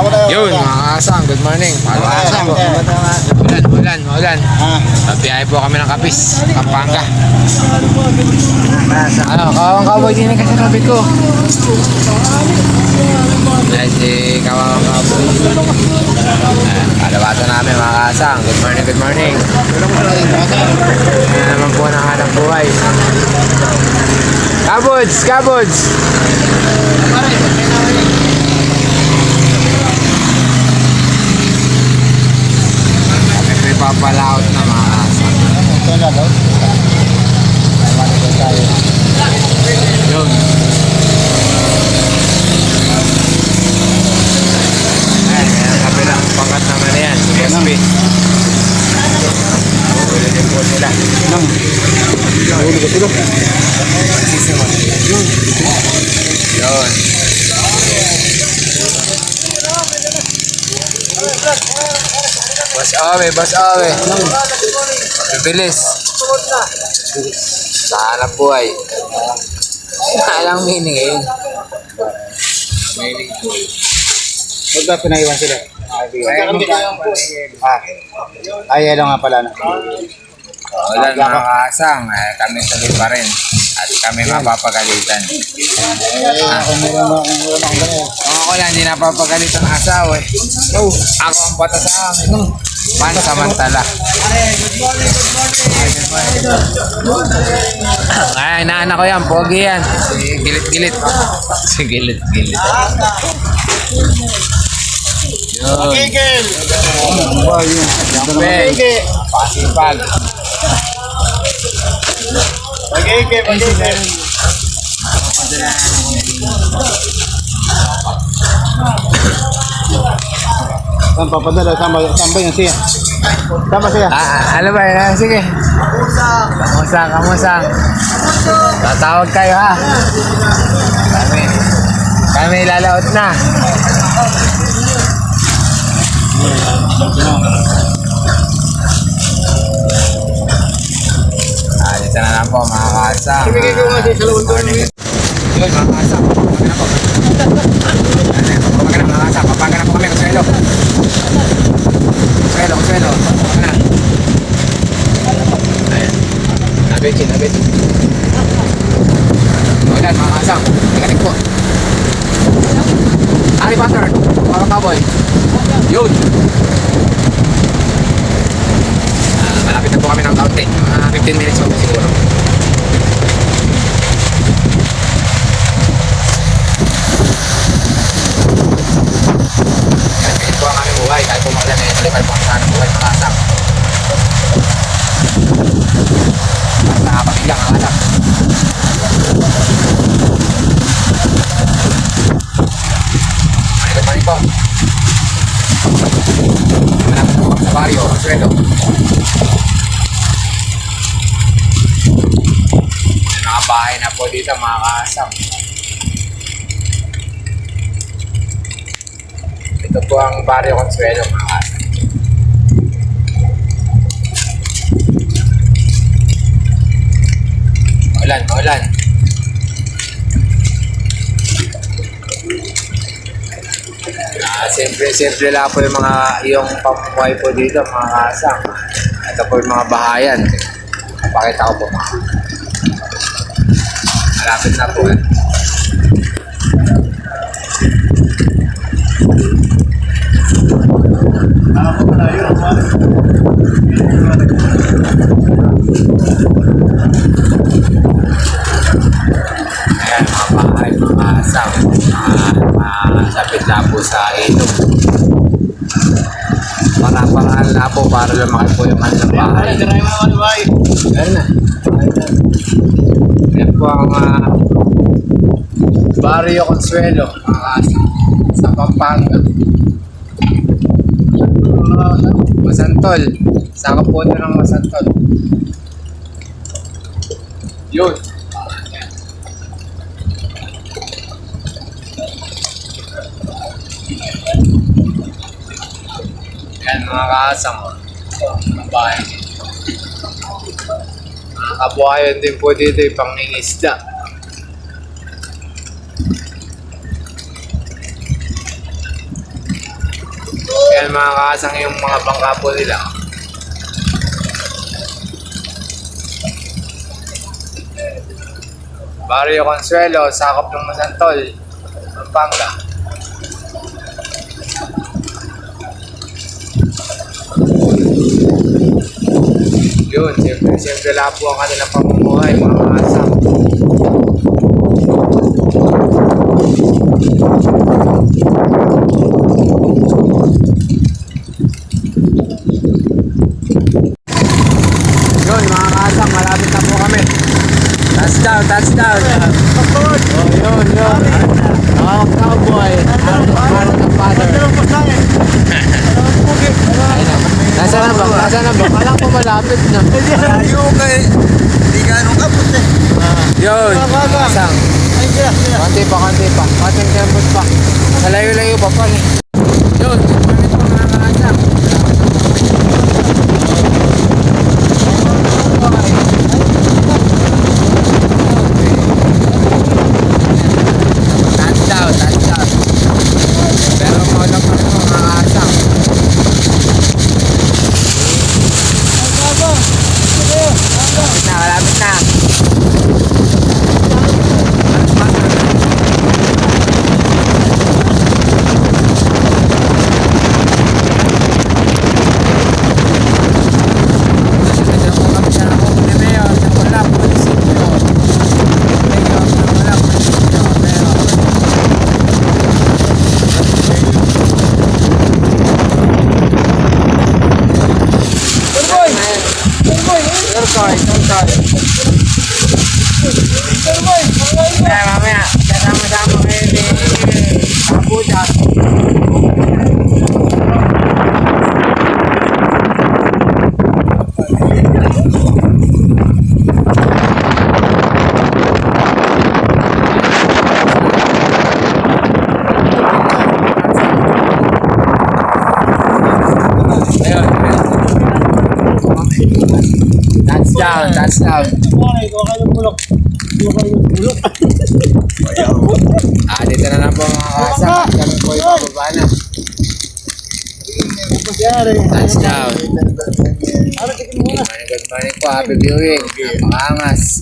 Yun, mga kasang, good morning. Kasang po. Maulan. Biyahe po kami ng Kapis, Pampanga. Kawawang kaboy din kasi sabi ko. Dahil si kawawang kaboy. Kalawatan namin mga kasang. Good morning. Yan naman po ng hanap buhay. Kabods! Papalaot na mga kasang. Yun. Ayan, kabila. Pangkat naman yan. SP. Huli din po sila. Yun. Boss Awe. Bibilis. Sana buhay. Alang meaning eh. Huwag ba pinaiwan sila? Ay, ano nga pala. Wala mga kasang. Kami tuloy pa rin. At kami mapapagalitan. Ako lang, hindi napapagalitan ng asawa eh. Ako ang bata sa amin. Pansamantala. Ay, inaanak ko yan. Pogi yan. Si Gilit. Yun. Jumpel. Pasipag. Saan papadala? Saan ba yan siya? Saan ba siya? Ano ba yan? Sige. Kamusta? Tatawag kayo ha. Kami lalaot na. Dito na lang po mga kasang. Good morning. Yun mga kasang. Papaga na po kami. Consuelo. Ayan. Nabit. Ulan mga kasang. Tingnan po. Ari Butter. Mga kaboy. Yun. Malapit na po kami ng kaunti. 15 minutes po siguro. Kahit po ang aming buhay. Kahit po maklan eh. Talipal po ang saan ng buhay mga kasang. Parang nakapagbilang ang kasang. Good morning po. Malapit po kami sa barrio. Consuelo. Bahay na po dito mga kasang. Ito po ang Barrio Consuelo mga kasang. Maulan. Simple lang po yung pamumuhay po dito mga kasang. Ito po yung mga bahayan. Pakita ko po mga. Malapit na po eh. Ayan mga bahay, mga asang. Sapit na po sa ilog. Parang na po para lumaki po yung kanilang bahay. Ayan na. Yan po ang Barrio Consuelo sa Pampanga. Masantol. Sakop po ito ng Masantol. Yun. Yan mga kaasang bahay. Kabuhayan din po dito yung pangingisda. Ayan mga kasang yung mga bangka po nila. Barrio Consuelo, sakop ng Masantol, Pampanga. Yun, siyempre lang po ang kanilang pamumuhay, mga kasang. Yun, mga kasang, malapit na po kami. Touchdown, touchdown. Oh, yun, yun. Oh, cowboy. Araw ng father. Nasaan na ba? Nasaan na ba? Kala ko malapit na. Hindi ka anong kapot eh. Yun, kasang. Konti pa, konti pa. Konting tempos pa. Malayo-layo pa pa eh. Yun, kami po mga kasang. Touchdown, touchdown. Pero maulang pa rin mga kasang. Malapit na, malapit na. Mamaya, kasama-sama kayo ni Kapuda. Ayun. Touchdown, touchdown. Dito na lang po mga kasama. Kami po yung pababa na. Touchdown. Good morning po. Happy viewing. Napakaangas.